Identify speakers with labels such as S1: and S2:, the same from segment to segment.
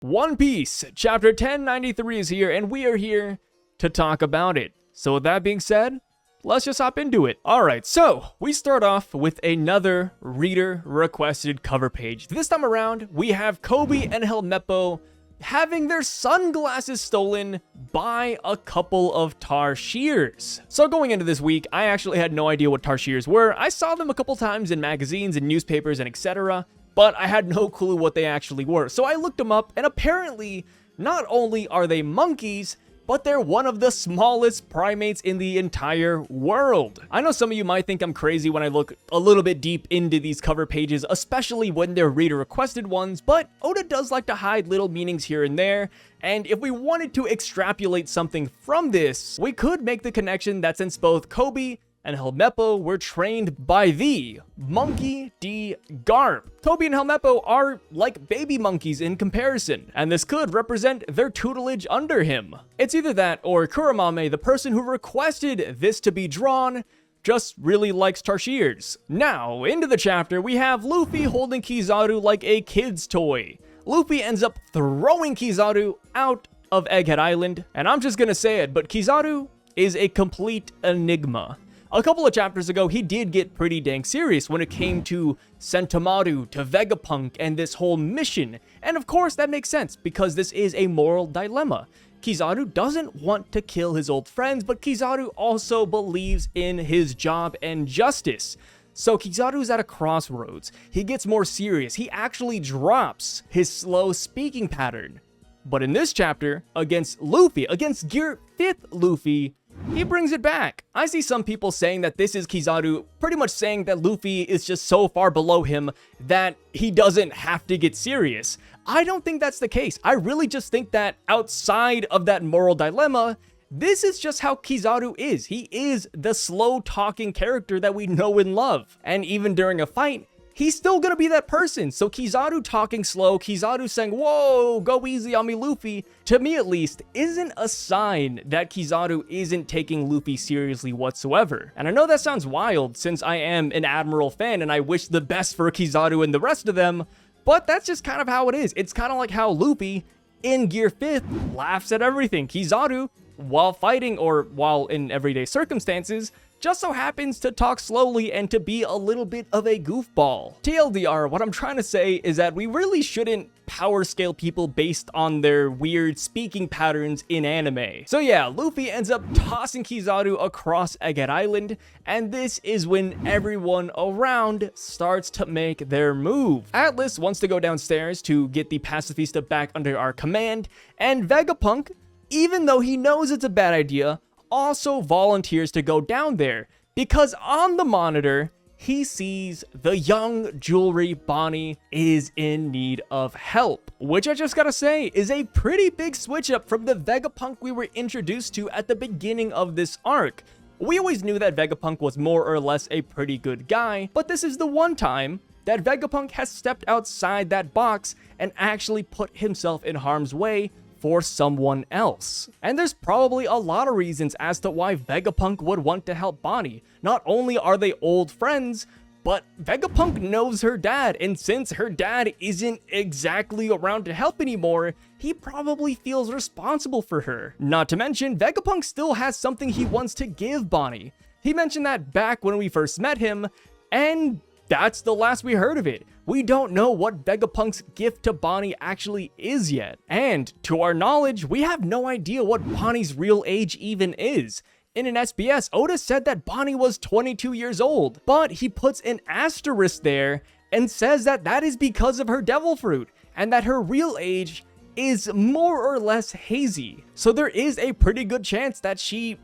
S1: One Piece, chapter 1093 is here, and we are here to talk about it. So with that being said, let's just hop into it. Alright, so we start off with another reader-requested cover page. This time around, we have Koby and Helmeppo having their sunglasses stolen by a couple of Tarshirs. So going into this week, I actually had no idea what Tarshirs were. I saw them a couple times in magazines and newspapers and etc., but I had no clue what they actually were. So I looked them up, and apparently, not only are they monkeys, but they're one of the smallest primates in the entire world. I know some of you might think I'm crazy when I look a little bit deep into these cover pages, especially when they're reader-requested ones, but Oda does like to hide little meanings here and there, and if we wanted to extrapolate something from this, we could make the connection that since both Koby and Helmeppo were trained by the Monkey D. Garp. Koby and Helmeppo are like baby monkeys in comparison, and this could represent their tutelage under him. It's either that or Kuramame, the person who requested this to be drawn, just really likes Tarshirs. Now, into the chapter, we have Luffy holding Kizaru like a kid's toy. Luffy ends up throwing Kizaru out of Egghead Island, and I'm just gonna say it, but Kizaru is a complete enigma. A couple of chapters ago, he did get pretty dang serious when it came to Sentomaru, to Vegapunk, and this whole mission. And of course, that makes sense, because this is a moral dilemma. Kizaru doesn't want to kill his old friends, but Kizaru also believes in his job and justice. So Kizaru's at a crossroads. He gets more serious. He actually drops his slow speaking pattern. But in this chapter, against Luffy, against Gear 5th Luffy, he brings it back. I see some people saying that this is Kizaru pretty much saying that Luffy is just so far below him that he doesn't have to get serious. I don't think that's the case. I really just think that outside of that moral dilemma, this is just how Kizaru is. He is the slow-talking character that we know and love. And even during a fight, he's still gonna be that person. So Kizaru talking slow, Kizaru saying, "Whoa, go easy on me, Luffy," to me at least, isn't a sign that Kizaru isn't taking Luffy seriously whatsoever. And I know that sounds wild since I am an Admiral fan and I wish the best for Kizaru and the rest of them, but that's just kind of how it is. It's kind of like how Luffy in Gear 5th laughs at everything. Kizaru, while fighting or while in everyday circumstances, just so happens to talk slowly and to be a little bit of a goofball. TLDR, what I'm trying to say is that we really shouldn't power scale people based on their weird speaking patterns in anime. So yeah, Luffy ends up tossing Kizaru across Egghead Island, and this is when everyone around starts to make their move. Atlas wants to go downstairs to get the Pacifista back under our command, and Vegapunk, even though he knows it's a bad idea, also volunteers to go down there because on the monitor he sees the young jewelry Bonnie is in need of help, which I just gotta say is a pretty big switch up from the Vegapunk we were introduced to at the beginning of this arc. We always knew that Vegapunk was more or less a pretty good guy, but this is the one time that Vegapunk has stepped outside that box and actually put himself in harm's way for someone else. And there's probably a lot of reasons as to why Vegapunk would want to help Bonnie. Not only are they old friends, but Vegapunk knows her dad, and since her dad isn't exactly around to help anymore, he probably feels responsible for her. Not to mention, Vegapunk still has something he wants to give Bonnie. He mentioned that back when we first met him, and that's the last we heard of it. We don't know what Vegapunk's gift to Bonnie actually is yet. And to our knowledge, we have no idea what Bonnie's real age even is. In an SBS, Oda said that Bonnie was 22 years old, but he puts an asterisk there and says that that is because of her devil fruit, and that her real age is more or less hazy. So there is a pretty good chance that she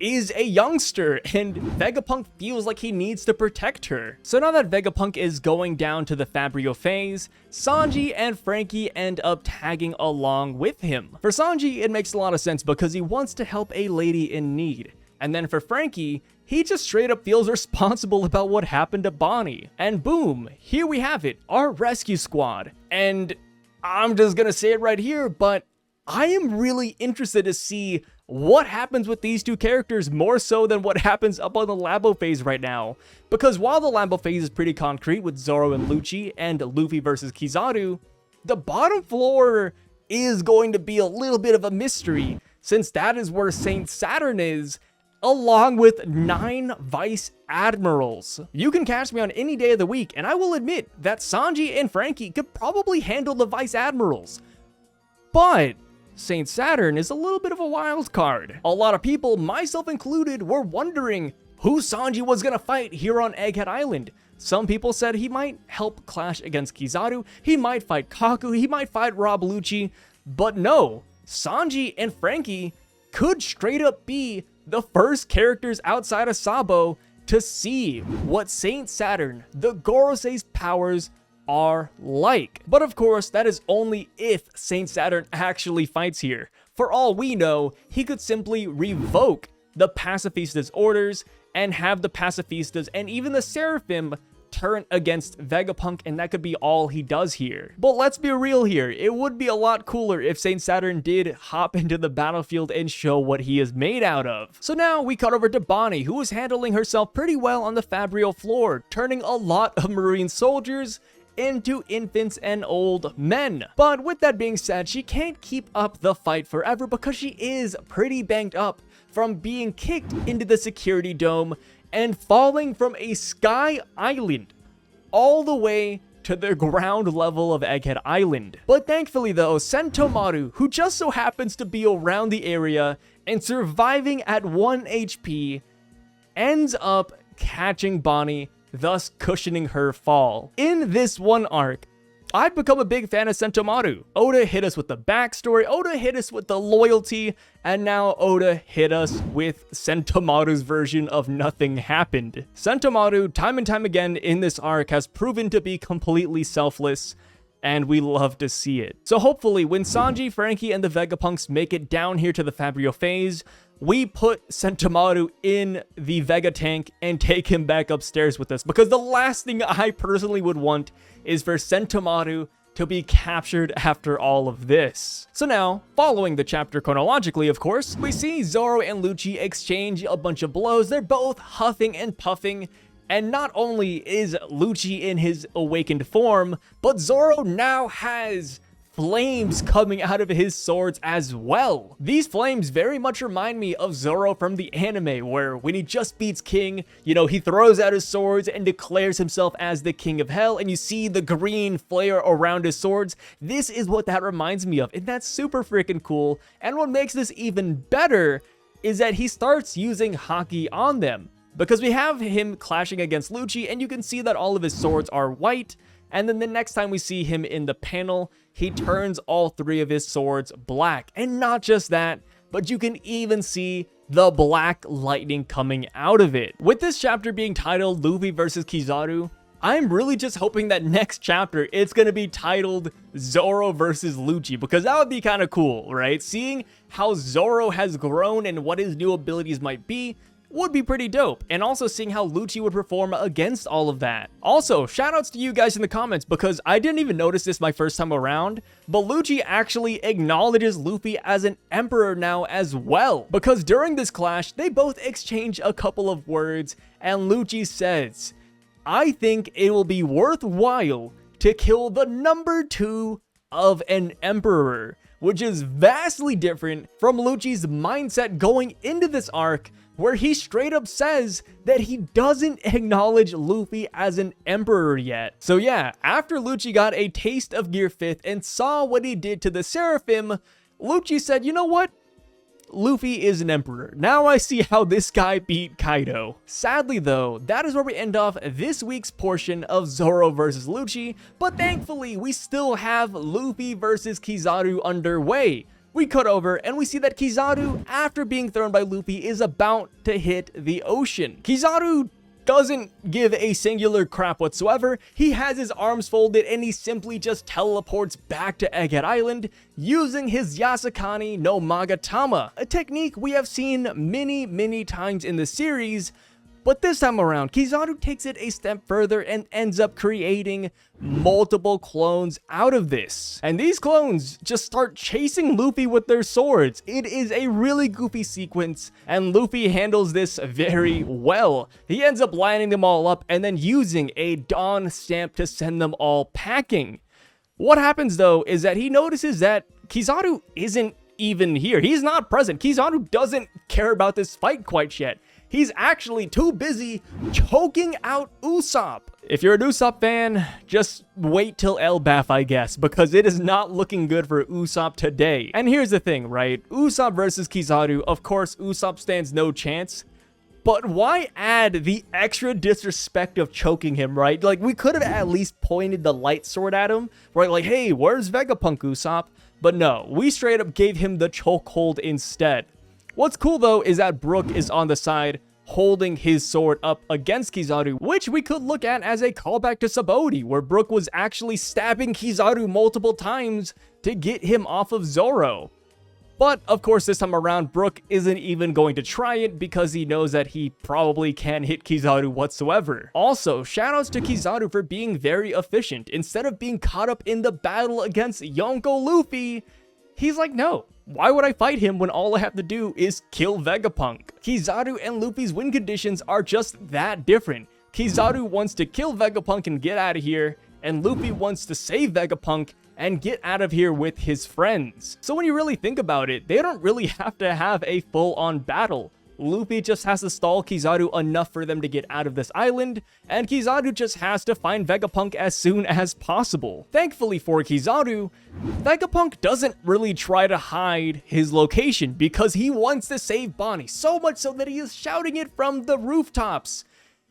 S1: is a youngster, and Vegapunk feels like he needs to protect her. So now that Vegapunk is going down to the Fabrio phase, Sanji and Frankie end up tagging along with him. For Sanji, it makes a lot of sense because he wants to help a lady in need. And then for Frankie, he just straight up feels responsible about what happened to Bonnie. And boom, here we have it, our rescue squad. And I'm just gonna say it right here, but I am really interested to see what happens with these two characters more so than what happens up on the Labo phase right now. Because while the Labo phase is pretty concrete with Zoro and Lucci and Luffy versus Kizaru, the bottom floor is going to be a little bit of a mystery, since that is where Saint Saturn is, along with 9 Vice Admirals. You can catch me on any day of the week, and I will admit that Sanji and Frankie could probably handle the Vice Admirals. But Saint Saturn is a little bit of a wild card. A lot of people, myself included, were wondering who Sanji was gonna fight here on Egghead Island. Some people said he might help clash against Kizaru, he might fight Kaku, he might fight Rob Lucci, but no, Sanji and Frankie could straight up be the first characters outside of Sabo to see what Saint Saturn, the Gorosei's powers, are like. But of course, that is only if Saint Saturn actually fights here. For all we know, he could simply revoke the Pacifista's orders and have the Pacifistas and even the Seraphim turn against Vegapunk, and that could be all he does here. But let's be real here, it would be a lot cooler if Saint Saturn did hop into the battlefield and show what he is made out of. So now we cut over to Bonnie, who is handling herself pretty well on the Fabrial floor, turning a lot of Marine soldiers into infants and old men. But with that being said, she can't keep up the fight forever because she is pretty banged up from being kicked into the security dome and falling from a sky island all the way to the ground level of Egghead Island. But thankfully though, Sentomaru, who just so happens to be around the area and surviving at 1 HP, ends up catching Bonnie, thus cushioning her fall. In this one arc, I've become a big fan of Sentomaru. Oda hit us with the backstory, Oda hit us with the loyalty, and now Oda hit us with Sentomaru's version of nothing happened. Sentomaru, time and time again in this arc, has proven to be completely selfless, and we love to see it. So hopefully, when Sanji, Frankie, and the Vegapunks make it down here to the Fabrial phase, we put Sentomaru in the Vega tank and take him back upstairs with us, because the last thing I personally would want is for Sentomaru to be captured after all of this. So now, following the chapter chronologically, of course, we see Zoro and Lucci exchange a bunch of blows. They're both huffing and puffing, and not only is Lucci in his awakened form, but Zoro now has flames coming out of his swords as well. These flames very much remind me of Zoro from the anime, where when he just beats King, you know, he throws out his swords and declares himself as the King of Hell, and you see the green flare around his swords. This is what that reminds me of, and that's super freaking cool. And what makes this even better is that he starts using Haki on them, because we have him clashing against Lucci, and you can see that all of his swords are white. And then the next time we see him in the panel, he turns all 3 of his swords black. And not just that, but you can even see the black lightning coming out of it. With this chapter being titled Luffy versus Kizaru, I'm really just hoping that next chapter it's going to be titled Zoro versus Lucci, because that would be kind of cool, right? Seeing how Zoro has grown and what his new abilities might be would be pretty dope, and also seeing how Lucci would perform against all of that. Also, shoutouts to you guys in the comments, because I didn't even notice this my first time around, but Lucci actually acknowledges Luffy as an emperor now as well, because during this clash, they both exchange a couple of words, and Lucci says, "I think it will be worthwhile to kill the number 2 of an emperor," which is vastly different from Lucci's mindset going into this arc, where he straight up says that he doesn't acknowledge Luffy as an emperor yet. So yeah, after Lucci got a taste of Gear 5th and saw what he did to the Seraphim, Lucci said, you know what? Luffy is an emperor. Now I see how this guy beat Kaido. Sadly though, that is where we end off this week's portion of Zoro versus Lucci, but thankfully we still have Luffy versus Kizaru underway. We cut over and we see that Kizaru, after being thrown by Luffy, is about to hit the ocean. Kizaru doesn't give a singular crap whatsoever. He has his arms folded and he simply just teleports back to Egghead Island using his Yasakani no Magatama, a technique we have seen many times in the series. But this time around, Kizaru takes it a step further and ends up creating multiple clones out of this. And these clones just start chasing Luffy with their swords. It is a really goofy sequence, and Luffy handles this very well. He ends up lining them all up and then using a Dawn stamp to send them all packing. What happens though is that he notices that Kizaru isn't even here. He's not present. Kizaru doesn't care about this fight quite yet. He's actually too busy choking out Usopp. If you're an Usopp fan, just wait till Elbaf, I guess, because it is not looking good for Usopp today. And here's the thing, right? Usopp versus Kizaru, of course, Usopp stands no chance. But why add the extra disrespect of choking him, right? Like, we could have at least pointed the light sword at him, right? Like, hey, where's Vegapunk, Usopp? But no, we straight up gave him the chokehold instead. What's cool though is that Brook is on the side holding his sword up against Kizaru, which we could look at as a callback to Sabaody, where Brook was actually stabbing Kizaru multiple times to get him off of Zoro. But of course this time around, Brook isn't even going to try it because he knows that he probably can't hit Kizaru whatsoever. Also, shoutouts to Kizaru for being very efficient. Instead of being caught up in the battle against YONKO Luffy, he's like, no. Why would I fight him when all I have to do is kill Vegapunk? Kizaru and Luffy's win conditions are just that different. Kizaru wants to kill Vegapunk and get out of here, and Luffy wants to save Vegapunk and get out of here with his friends. So when you really think about it, they don't really have to have a full-on battle. Luffy just has to stall Kizaru enough for them to get out of this island, and Kizaru just has to find Vegapunk as soon as possible. Thankfully for Kizaru, Vegapunk doesn't really try to hide his location because he wants to save Bonnie, so much so that he is shouting it from the rooftops.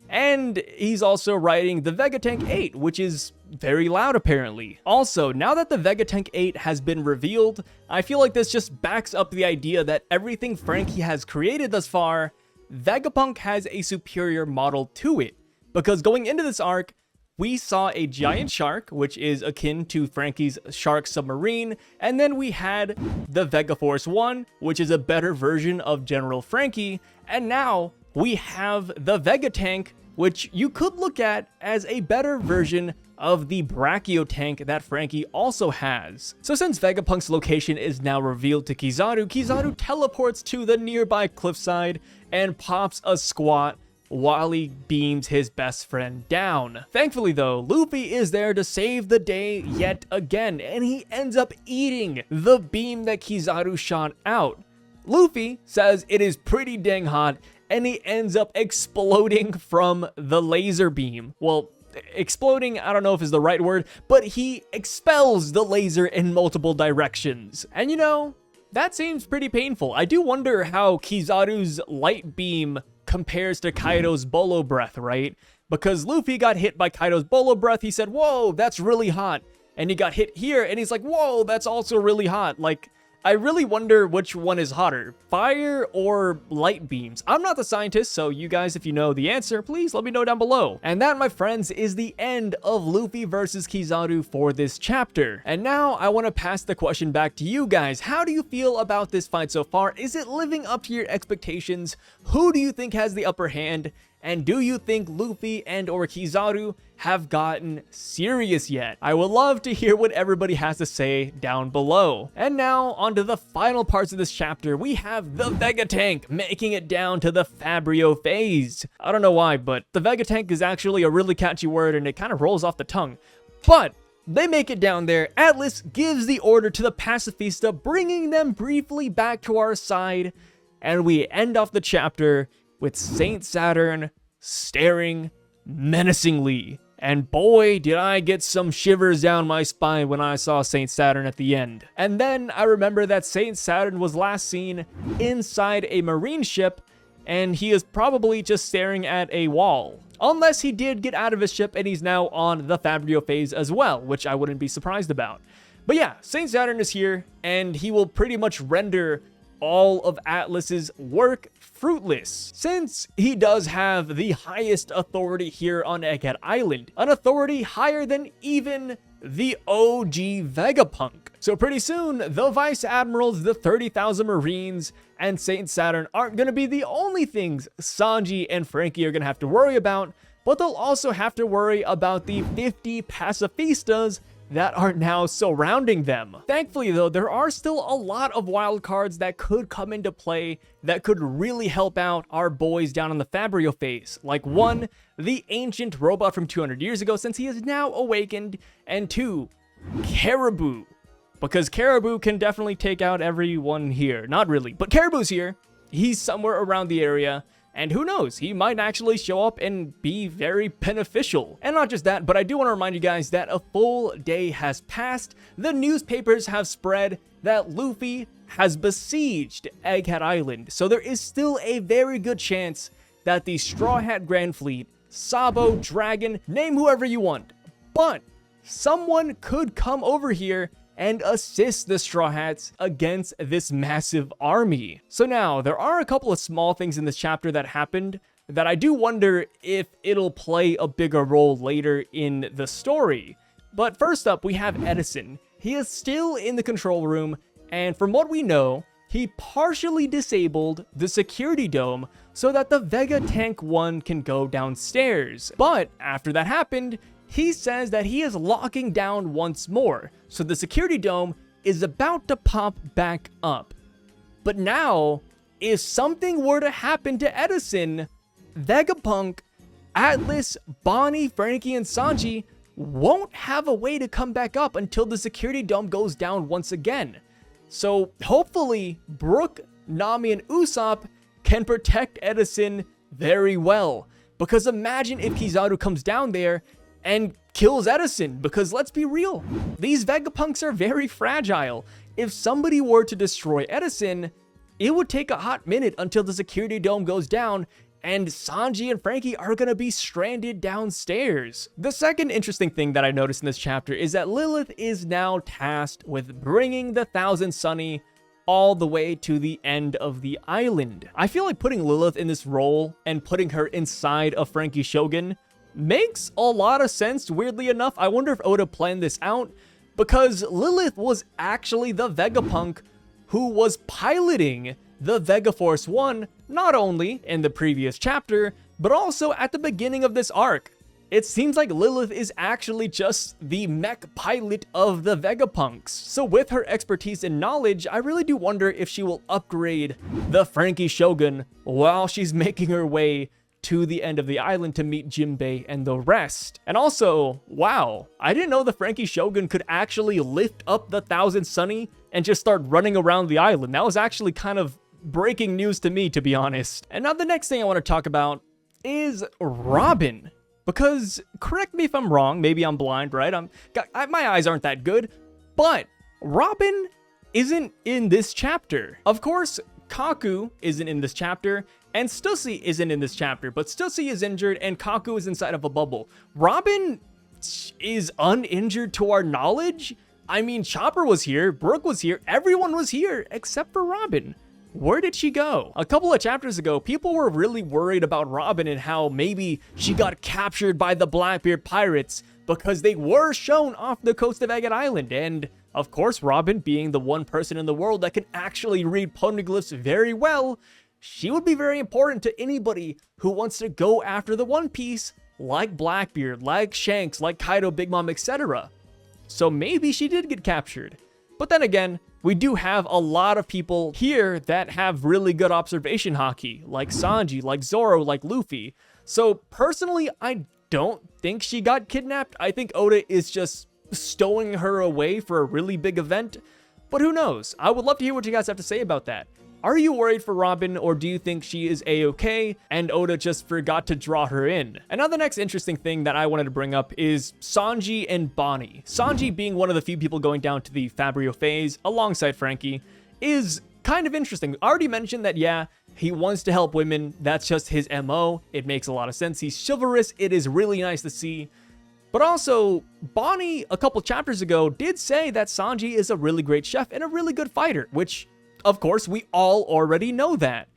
S1: And he's also riding the Vegapunk 8, which is very loud apparently. Also, now that the Vegapunk 8 has been revealed, I feel like this just backs up the idea that everything Franky has created thus far, Vegapunk has a superior model to it. Because going into this arc, we saw a giant shark, which is akin to Franky's shark submarine, and then we had the Vegaforce 1, which is a better version of General Franky, and now we have the Vegatank, which you could look at as a better version of the Brachio tank that Franky also has. So since Vegapunk's location is now revealed to Kizaru, Kizaru teleports to the nearby cliffside and pops a squat while he beams his best friend down. Thankfully though, Luffy is there to save the day yet again, and he ends up eating the beam that Kizaru shot out. Luffy says it is pretty dang hot, and he ends up exploding from the laser beam. Well, exploding, I don't know if is the right word, but he expels the laser in multiple directions. And you know, that seems pretty painful. I do wonder how Kizaru's light beam compares to Kaido's Bolo Breath, right? Because Luffy got hit by Kaido's Bolo Breath, he said, whoa, that's really hot. And he got hit here, and he's like, whoa, that's also really hot. Like, I really wonder which one is hotter, fire or light beams. I'm not the scientist, so you guys, if you know the answer, please let me know down below. And that, my friends, is the end of Luffy versus Kizaru for this chapter. And now I want to pass the question back to you guys. How do you feel about this fight so far? Is it living up to your expectations? Who do you think has the upper hand? And do you think Luffy and or Kizaru have gotten serious yet? I would love to hear what everybody has to say down below. And now, on to the final parts of this chapter. We have the Vegatank making it down to the Fabrio phase. I don't know why, but the Vegatank is actually a really catchy word and it kind of rolls off the tongue. But they make it down there. Atlas gives the order to the Pacifista, bringing them briefly back to our side. And we end off the chapter with Saint Saturn staring menacingly. And boy, did I get some shivers down my spine when I saw Saint Saturn at the end. And then I remember that Saint Saturn was last seen inside a marine ship, and he is probably just staring at a wall. Unless he did get out of his ship and he's now on the Fabrio phase as well, which I wouldn't be surprised about. But yeah, Saint Saturn is here, and he will pretty much render all of Atlas's work fruitless, since he does have the highest authority here on Egghead Island, an authority higher than even the OG Vegapunk. So pretty soon, the Vice Admirals, the 30,000 Marines, and Saint Saturn aren't going to be the only things Sanji and Franky are going to have to worry about, but they'll also have to worry about the 50 pacifistas that are now surrounding them. Thankfully though, there are still a lot of wild cards that could come into play that could really help out our boys down on the Fabrio phase. Like 1, the ancient robot from 200 years ago, since he is now awakened, and 2, Caribou. because Caribou can definitely take out everyone here. Not really, but Caribou's here. He's somewhere around the area. And who knows, he might actually show up and be very beneficial. And not just that, but I do want to remind you guys that a full day has passed. The newspapers have spread that Luffy has besieged Egghead Island. So there is still a very good chance that the Straw Hat Grand Fleet, Sabo, Dragon, name whoever you want, but someone could come over here and assist the Straw Hats against this massive army. So now, there are a couple of small things in this chapter that happened that I do wonder if it'll play a bigger role later in the story. But first up, we have Edison. He is still in the control room, and from what we know, he partially disabled the security dome so that the Vega Tank 1 can go downstairs. But after that happened, he says that he is locking down once more, so the security dome is about to pop back up. But now, if something were to happen to Edison, Vegapunk, Atlas, Bonnie, Frankie, and Sanji won't have a way to come back up until the security dome goes down once again. So hopefully, Brook, Nami, and Usopp can protect Edison very well. Because imagine if Kizaru comes down there and kills Edison, because let's be real, these Vegapunks are very fragile. If somebody were to destroy Edison, it would take a hot minute until the security dome goes down, and Sanji and Frankie are gonna be stranded downstairs. The second interesting thing that I noticed in this chapter is that Lilith is now tasked with bringing the Thousand Sunny all the way to the end of the island. I feel like putting Lilith in this role and putting her inside of Frankie Shogun makes a lot of sense, weirdly enough. I wonder if Oda planned this out, because Lilith was actually the Vegapunk who was piloting the Vega Force 1, not only in the previous chapter, but also at the beginning of this arc. It seems like Lilith is actually just the mech pilot of the Vegapunks. So with her expertise and knowledge, I really do wonder if she will upgrade the Frankie Shogun while she's making her way to the end of the island to meet Jinbei and the rest. And also, wow, I didn't know the Frankie Shogun could actually lift up the Thousand Sunny and just start running around the island. That was actually kind of breaking news to me, to be honest. And now the next thing I want to talk about is Robin. Because, correct me if I'm wrong, maybe I'm blind, right? My eyes aren't that good, but Robin isn't in this chapter. Of course, Kaku isn't in this chapter, and Stussy isn't in this chapter, but Stussy is injured and Kaku is inside of a bubble. Robin is uninjured to our knowledge? I mean, Chopper was here, Brook was here, everyone was here except for Robin. Where did she go? A couple of chapters ago, people were really worried about Robin and how maybe she got captured by the Blackbeard pirates because they were shown off the coast of Egghead Island. And of course, Robin, being the one person in the world that can actually read poneglyphs very well, she would be very important to anybody who wants to go after the One Piece, like Blackbeard, like Shanks, like Kaido, Big Mom, etc. So maybe she did get captured. But then again, we do have a lot of people here that have really good observation haki, like Sanji, like Zoro, like Luffy. So personally, I don't think she got kidnapped. I think Oda is just stowing her away for a really big event. But who knows? I would love to hear what you guys have to say about that. Are you worried for Robin, or do you think she is a-okay and Oda just forgot to draw her in? And now the next interesting thing that I wanted to bring up is Sanji and Bonnie. Sanji, being one of the few people going down to the Fabrio phase alongside Frankie, is kind of interesting. I already mentioned that, yeah, he wants to help women. That's just his MO. It makes a lot of sense. He's chivalrous. It is really nice to see. But also, Bonnie, a couple chapters ago, did say that Sanji is a really great chef and a really good fighter, which, of course, we all already know that.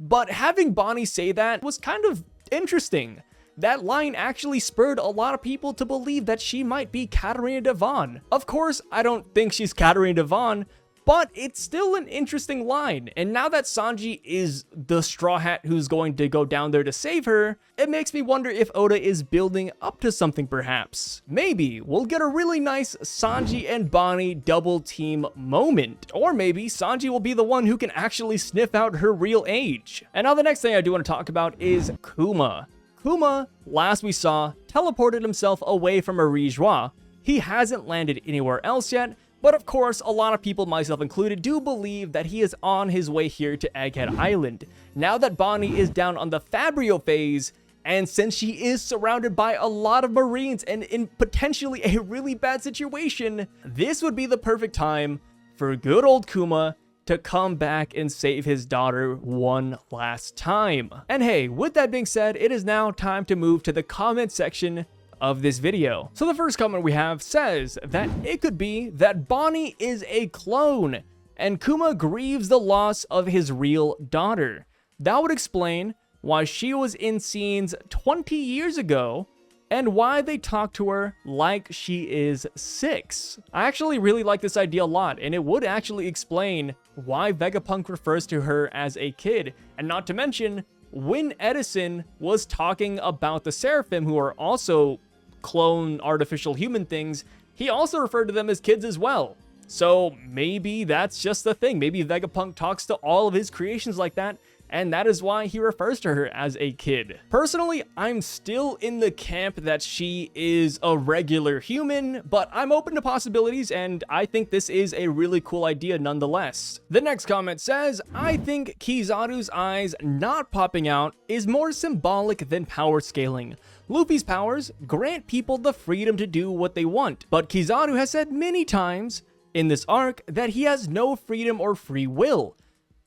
S1: But having Bonnie say that was kind of interesting. That line actually spurred a lot of people to believe that she might be Katarina Devon. Of course, I don't think she's Katarina Devon, but it's still an interesting line. And now that Sanji is the Straw Hat who's going to go down there to save her, it makes me wonder if Oda is building up to something perhaps. Maybe we'll get a really nice Sanji and Bonnie double team moment. Or maybe Sanji will be the one who can actually sniff out her real age. And now the next thing I do want to talk about is Kuma. Kuma, last we saw, teleported himself away from Arije. He hasn't landed anywhere else yet, But of course, a lot of people, myself included, do believe that he is on his way here to Egghead Island. Now that Bonnie is down on the Fabrio phase, and since she is surrounded by a lot of Marines and in potentially a really bad situation, this would be the perfect time for good old Kuma to come back and save his daughter one last time. And hey, with that being said, it is now time to move to the comment section of this video. So the first comment we have says that it could be that Bonnie is a clone and Kuma grieves the loss of his real daughter. That would explain why she was in scenes 20 years ago and why they talk to her like she is 6. I actually really like this idea a lot, and it would actually explain why Vegapunk refers to her as a kid, and not to mention when Edison was talking about the Seraphim, who are also clone artificial human things, he also referred to them as kids as well. So maybe that's just the thing. Maybe Vegapunk talks to all of his creations like that, and that is why he refers to her as a kid. Personally, I'm still in the camp that she is a regular human, but I'm open to possibilities, and I think this is a really cool idea nonetheless. The next comment says, I think Kizaru's eyes not popping out is more symbolic than power scaling. Luffy's powers grant people the freedom to do what they want, but Kizaru has said many times in this arc that he has no freedom or free will.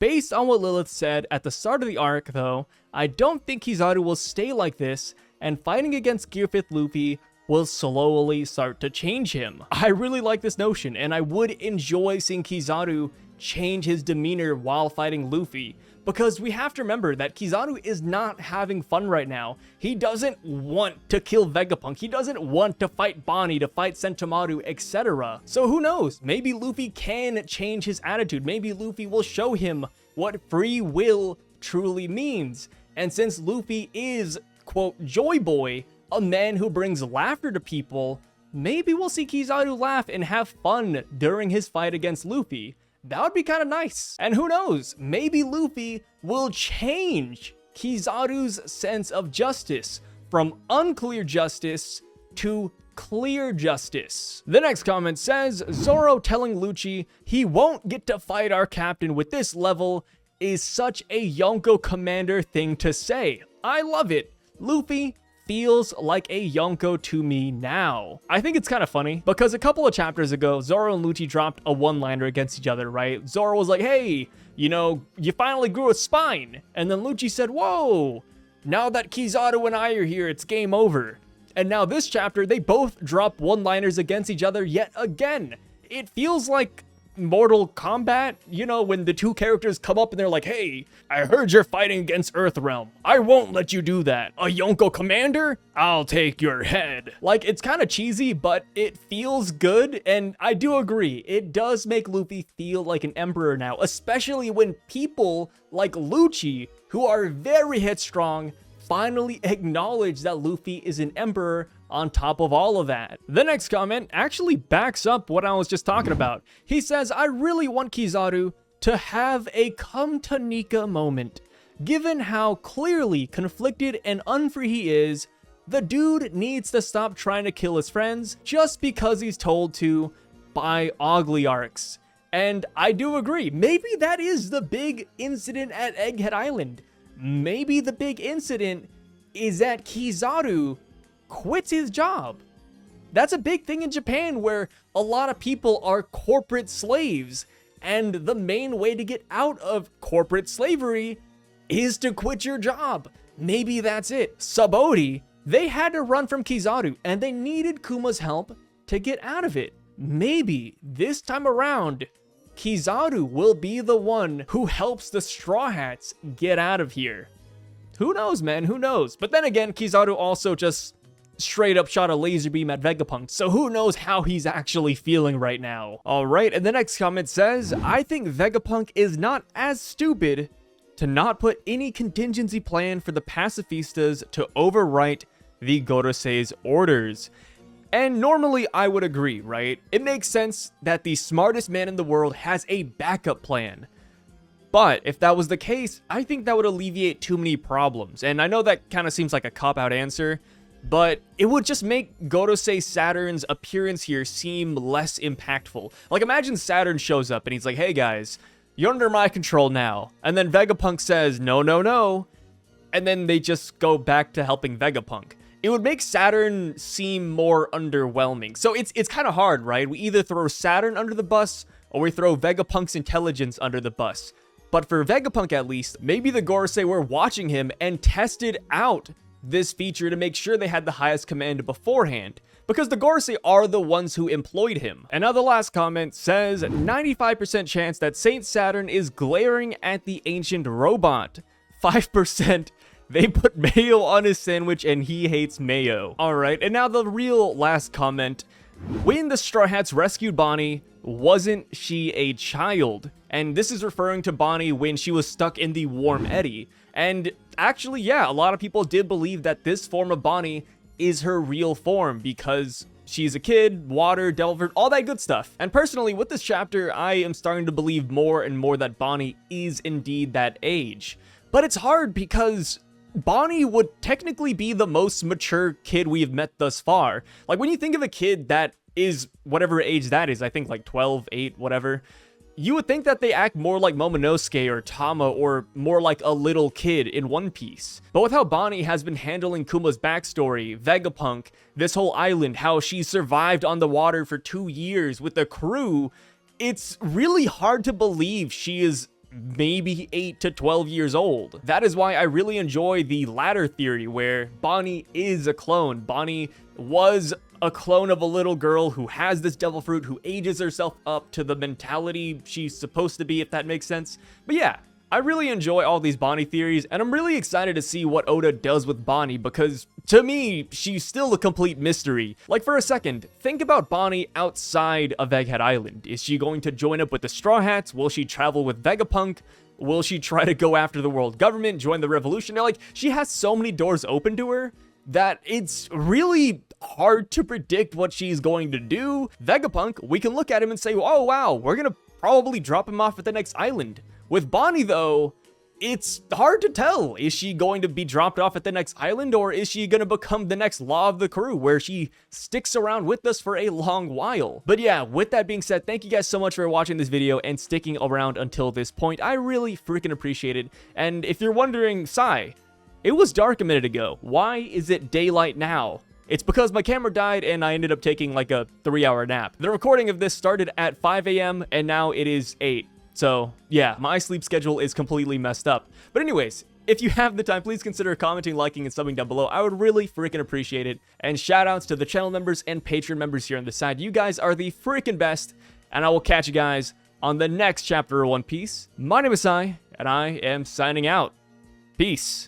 S1: Based on what Lilith said at the start of the arc, though, I don't think Kizaru will stay like this, and fighting against Gear 5th Luffy will slowly start to change him. I really like this notion, and I would enjoy seeing Kizaru change his demeanor while fighting Luffy, because we have to remember that Kizaru is not having fun right now. He doesn't want to kill Vegapunk. He doesn't want to fight Bonnie, to fight Sentomaru, etc. So who knows? Maybe Luffy can change his attitude. Maybe Luffy will show him what free will truly means. And since Luffy is, quote, Joy Boy, a man who brings laughter to people, maybe we'll see Kizaru laugh and have fun during his fight against Luffy. That would be kind of nice. And who knows, maybe Luffy will change Kizaru's sense of justice from unclear justice to clear justice. The next comment says, Zoro telling Lucci he won't get to fight our captain with this level is such a YONKO commander thing to say. I love it. Luffy feels like a YONKO to me now. I think it's kind of funny because a couple of chapters ago, Zoro and Lucci dropped a one-liner against each other, right? Zoro was like, hey, you know, you finally grew a spine. And then Lucci said, whoa, now that Kizaru and I are here, it's game over. And now this chapter, they both drop one-liners against each other yet again. It feels like Mortal Kombat, you know, when the two characters come up and they're like, hey, I heard you're fighting against Earthrealm. I won't let you do that. A YONKO commander? I'll take your head. Like, it's kind of cheesy, but it feels good, and I do agree. It does make Luffy feel like an emperor now, especially when people like Lucci, who are very headstrong, finally acknowledge that Luffy is an emperor on top of all of that. The next comment actually backs up what I was just talking about. He says, I really want Kizaru to have a come to Nika moment. Given how clearly conflicted and unfree he is, the dude needs to stop trying to kill his friends just because he's told to by Ogliarchs. And I do agree. Maybe that is the big incident at Egghead Island. Maybe the big incident is that Kizaru quits his job. That's a big thing in Japan where a lot of people are corporate slaves, and the main way to get out of corporate slavery is to quit your job. Maybe that's it. Sabaody, they had to run from Kizaru, and they needed Kuma's help to get out of it. Maybe this time around, Kizaru will be the one who helps the Straw Hats get out of here. Who knows, man? Who knows? But then again, Kizaru also just straight up shot a laser beam at Vegapunk, so who knows how he's actually feeling right now. Alright, and the next comment says, I think Vegapunk is not as stupid to not put any contingency plan for the pacifistas to overwrite the Gorosei's orders. And normally I would agree, right? It makes sense that the smartest man in the world has a backup plan. But if that was the case, I think that would alleviate too many problems. And I know that kind of seems like a cop-out answer, but it would just make Gorosei Saturn's appearance here seem less impactful. Like, imagine Saturn shows up and he's like, hey guys, you're under my control now. And then Vegapunk says, no, no, no. And then they just go back to helping Vegapunk. It would make Saturn seem more underwhelming. So it's kind of hard, right? We either throw Saturn under the bus or we throw Vegapunk's intelligence under the bus. But for Vegapunk at least, maybe the Gorosei were watching him and tested out this feature to make sure they had the highest command beforehand, because the Gorosei are the ones who employed him. And now the last comment says 95% chance that Saint Saturn is glaring at the ancient robot. 5% they put mayo on his sandwich and he hates mayo. Alright, and now the real last comment. When the Straw Hats rescued Bonnie, wasn't she a child? And this is referring to Bonnie when she was stuck in the warm eddy. And actually, yeah, a lot of people did believe that this form of Bonnie is her real form because she's a kid, water, devil fruit, all that good stuff. And personally, with this chapter, I am starting to believe more and more that Bonnie is indeed that age. But it's hard because Bonnie would technically be the most mature kid we've met thus far. Like, when you think of a kid that is whatever age that is, I think like 12, 8, whatever, you would think that they act more like Momonosuke or Tama or more like a little kid in One Piece. But with how Bonnie has been handling Kuma's backstory, Vegapunk, this whole island, how she survived on the water for 2 years with the crew, it's really hard to believe she is maybe 8 to 12 years old. That is why I really enjoy the latter theory where Bonnie is a clone. Bonnie was a clone of a little girl who has this devil fruit, who ages herself up to the mentality she's supposed to be, if that makes sense. But yeah, I really enjoy all these Bonnie theories, and I'm really excited to see what Oda does with Bonnie, because to me, she's still a complete mystery. Like, for a second, think about Bonnie outside of Egghead Island. Is she going to join up with the Straw Hats? Will she travel with Vegapunk? Will she try to go after the world government, join the revolution? Like, she has so many doors open to her that it's really hard to predict what she's going to do. Vegapunk, we can look at him and say, oh wow, we're gonna probably drop him off at the next island. With Bonnie though, it's hard to tell. Is she going to be dropped off at the next island, or is she gonna become the next Law of the Crew, where she sticks around with us for a long while? But yeah, with that being said, thank you guys so much for watching this video and sticking around until this point. I really freaking appreciate it. And if you're wondering, Sai, it was dark a minute ago. Why is it daylight now? It's because my camera died and I ended up taking like a 3-hour nap. The recording of this started at 5 a.m. and now it is 8. So yeah, my sleep schedule is completely messed up. But anyways, if you have the time, please consider commenting, liking, and subbing down below. I would really freaking appreciate it. And shout outs to the channel members and Patreon members here on the side. You guys are the freaking best. And I will catch you guys on the next chapter of One Piece. My name is Sai, and I am signing out. Peace.